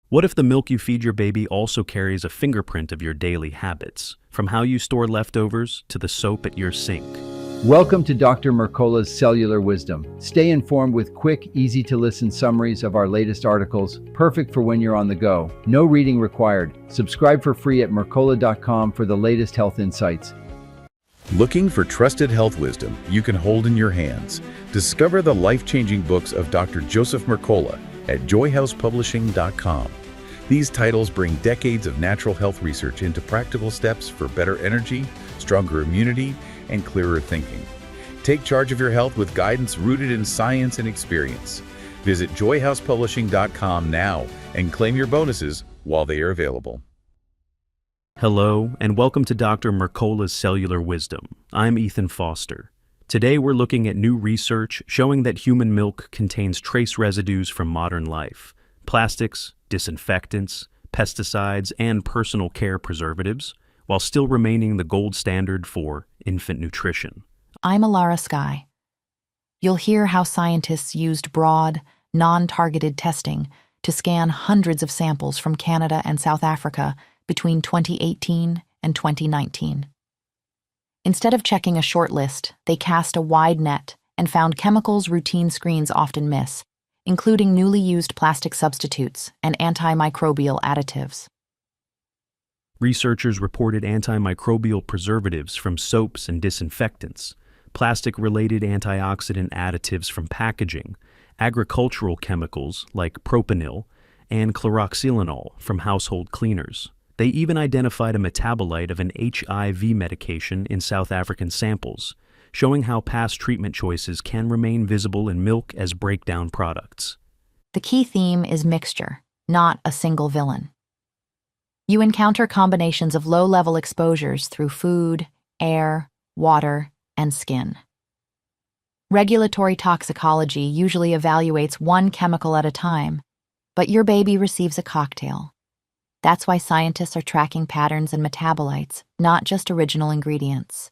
What if the milk you feed your baby also carries a fingerprint of your daily habits, from how you store leftovers to the soap at your sink? Welcome to Dr. Mercola's Cellular Wisdom. Stay informed with quick, easy-to-listen summaries of our latest articles, perfect for when you're on the go. No reading required. Subscribe for free at mercola.com for the latest health insights. Looking for trusted health wisdom you can hold in your hands? Discover the life-changing books of Dr. Joseph Mercola at joyhousepublishing.com. These titles bring decades of natural health research into practical steps for better energy, stronger immunity, and clearer thinking. Take charge of your health with guidance rooted in science and experience. Visit joyhousepublishing.com now and claim your bonuses while they are available. Hello, and welcome to Dr. Mercola's Cellular Wisdom. I'm Ethan Foster. Today we're looking at new research showing that human milk contains trace residues from modern life: plastics, disinfectants, pesticides, and personal care preservatives, while still remaining the gold standard for infant nutrition. I'm Alara Sky. You'll hear how scientists used broad, non-targeted testing to scan hundreds of samples from Canada and South Africa between 2018 and 2019. Instead of checking a short list, they cast a wide net and found chemicals routine screens often miss, including newly used plastic substitutes and antimicrobial additives. Researchers reported antimicrobial preservatives from soaps and disinfectants, plastic-related antioxidant additives from packaging, agricultural chemicals like propanil, and chloroxylenol from household cleaners. They even identified a metabolite of an HIV medication in South African samples, showing how past treatment choices can remain visible in milk as breakdown products. The key theme is mixture, not a single villain. You encounter combinations of low-level exposures through food, air, water, and skin. Regulatory toxicology usually evaluates one chemical at a time, but your baby receives a cocktail. That's why scientists are tracking patterns and metabolites, not just original ingredients.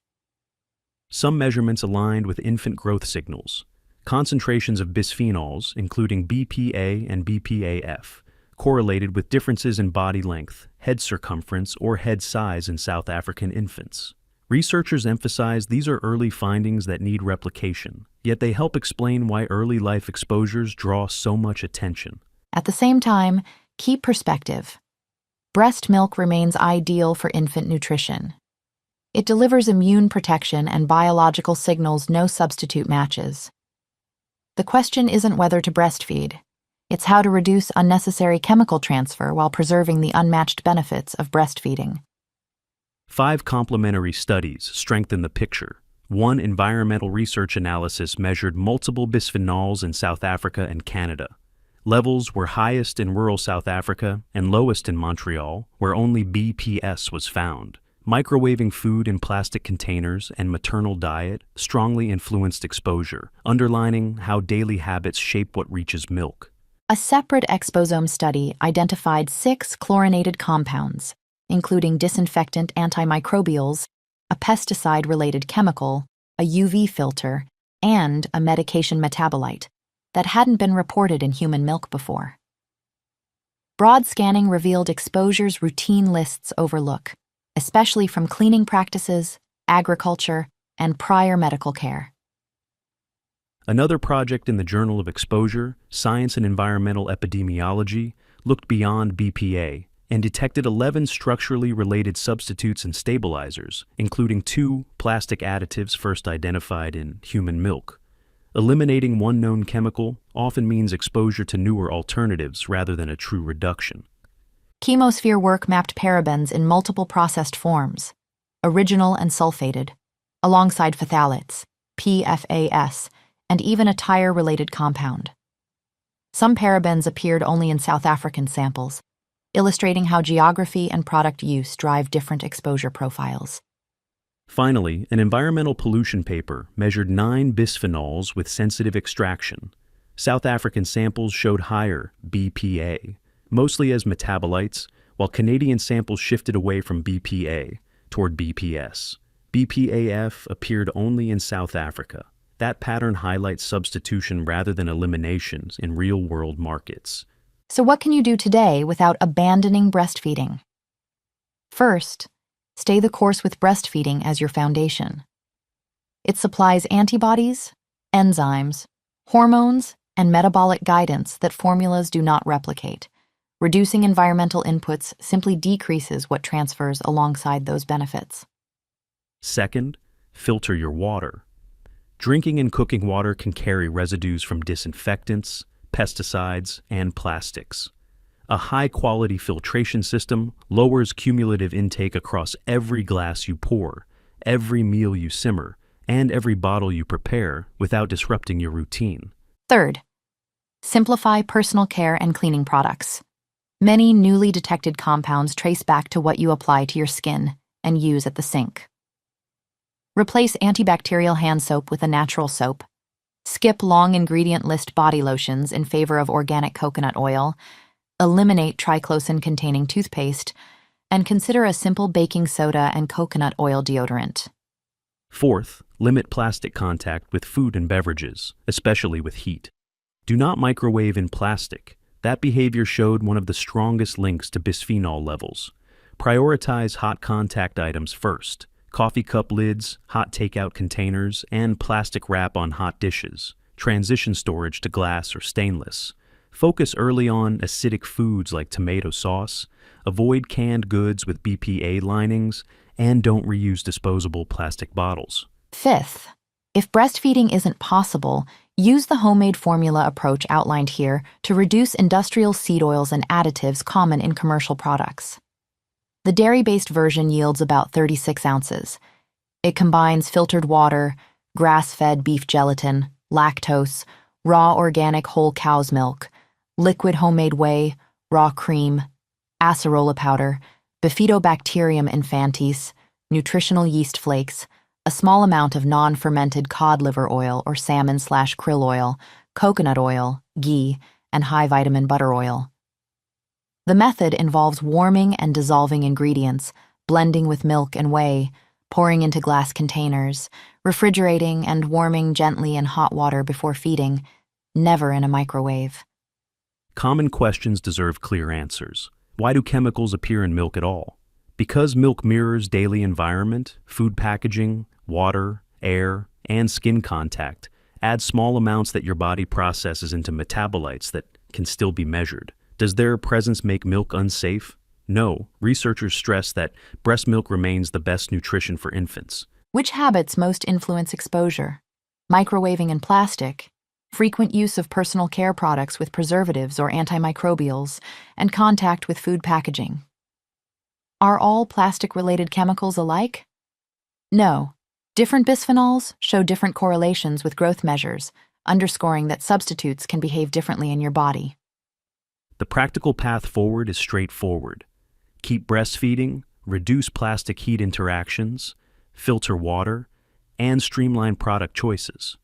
Some measurements aligned with infant growth signals. Concentrations of bisphenols, including BPA and BPAF, correlated with differences in body length, head circumference, or head size in South African infants. Researchers emphasize these are early findings that need replication, yet they help explain why early life exposures draw so much attention. At the same time, keep perspective. Breast milk remains ideal for infant nutrition. It delivers immune protection and biological signals no substitute matches. The question isn't whether to breastfeed. It's how to reduce unnecessary chemical transfer while preserving the unmatched benefits of breastfeeding. 5 complementary studies strengthen the picture. One environmental research analysis measured multiple bisphenols in South Africa and Canada. Levels were highest in rural South Africa and lowest in Montreal, where only BPS was found. Microwaving food in plastic containers and maternal diet strongly influenced exposure, underlining how daily habits shape what reaches milk. A separate exposome study identified 6 chlorinated compounds, including disinfectant antimicrobials, a pesticide-related chemical, a UV filter, and a medication metabolite that hadn't been reported in human milk before. Broad scanning revealed exposures routine lists overlook, especially from cleaning practices, agriculture, and prior medical care. Another project in the Journal of Exposure, Science and Environmental Epidemiology, looked beyond BPA and detected 11 structurally related substitutes and stabilizers, including 2 plastic additives first identified in human milk. Eliminating one known chemical often means exposure to newer alternatives rather than a true reduction. Chemosphere work mapped parabens in multiple processed forms, original and sulfated, alongside phthalates, PFAS, and even a tire-related compound. Some parabens appeared only in South African samples, illustrating how geography and product use drive different exposure profiles. Finally, an environmental pollution paper measured 9 bisphenols with sensitive extraction. South African samples showed higher BPA, mostly as metabolites, while Canadian samples shifted away from BPA toward BPS. BPAF appeared only in South Africa. That pattern highlights substitution rather than eliminations in real-world markets. So what can you do today without abandoning breastfeeding? First, stay the course with breastfeeding as your foundation. It supplies antibodies, enzymes, hormones, and metabolic guidance that formulas do not replicate. Reducing environmental inputs simply decreases what transfers alongside those benefits. Second, filter your water. Drinking and cooking water can carry residues from disinfectants, pesticides, and plastics. A high-quality filtration system lowers cumulative intake across every glass you pour, every meal you simmer, and every bottle you prepare without disrupting your routine. Third, simplify personal care and cleaning products. Many newly detected compounds trace back to what you apply to your skin and use at the sink. Replace antibacterial hand soap with a natural soap. Skip long ingredient list body lotions in favor of organic coconut oil. Eliminate triclosan-containing toothpaste, and consider a simple baking soda and coconut oil deodorant. Fourth, limit plastic contact with food and beverages, especially with heat. Do not microwave in plastic. That behavior showed one of the strongest links to bisphenol levels. Prioritize hot contact items first: coffee cup lids, hot takeout containers, and plastic wrap on hot dishes. Transition storage to glass or stainless. Focus early on acidic foods like tomato sauce. Avoid canned goods with BPA linings, and don't reuse disposable plastic bottles. Fifth, if breastfeeding isn't possible, use the homemade formula approach outlined here to reduce industrial seed oils and additives common in commercial products. The dairy-based version yields about 36 ounces. It combines filtered water, grass-fed beef gelatin, lactose, raw organic whole cow's milk, liquid homemade whey, raw cream, acerola powder, Bifidobacterium infantis, nutritional yeast flakes, a small amount of non-fermented cod liver oil or salmon/krill oil, coconut oil, ghee, and high-vitamin butter oil. The method involves warming and dissolving ingredients, blending with milk and whey, pouring into glass containers, refrigerating and warming gently in hot water before feeding, never in a microwave. Common questions deserve clear answers. Why do chemicals appear in milk at all? Because milk mirrors daily environment, food packaging, water, air, and skin contact. Add small amounts that your body processes into metabolites that can still be measured. Does their presence make milk unsafe? No. Researchers stress that breast milk remains the best nutrition for infants. Which habits most influence exposure? Microwaving and plastic, frequent use of personal care products with preservatives or antimicrobials, and contact with food packaging. Are all plastic-related chemicals alike? No. Different bisphenols show different correlations with growth measures, underscoring that substitutes can behave differently in your body. The practical path forward is straightforward. Keep breastfeeding, reduce plastic heat interactions, filter water, and streamline product choices.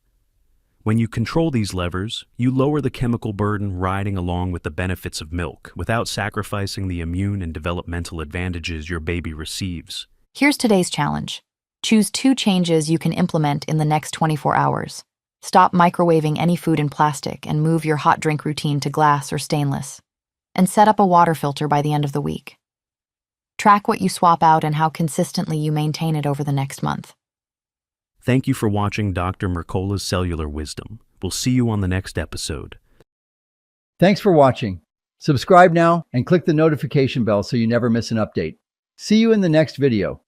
When you control these levers, you lower the chemical burden riding along with the benefits of milk without sacrificing the immune and developmental advantages your baby receives. Here's today's challenge. Choose 2 changes you can implement in the next 24 hours. Stop microwaving any food in plastic and move your hot drink routine to glass or stainless. And set up a water filter by the end of the week. Track what you swap out and how consistently you maintain it over the next month. Thank you for watching Dr. Mercola's Cellular Wisdom. We'll see you on the next episode. Thanks for watching. Subscribe now and click the notification bell so you never miss an update. See you in the next video.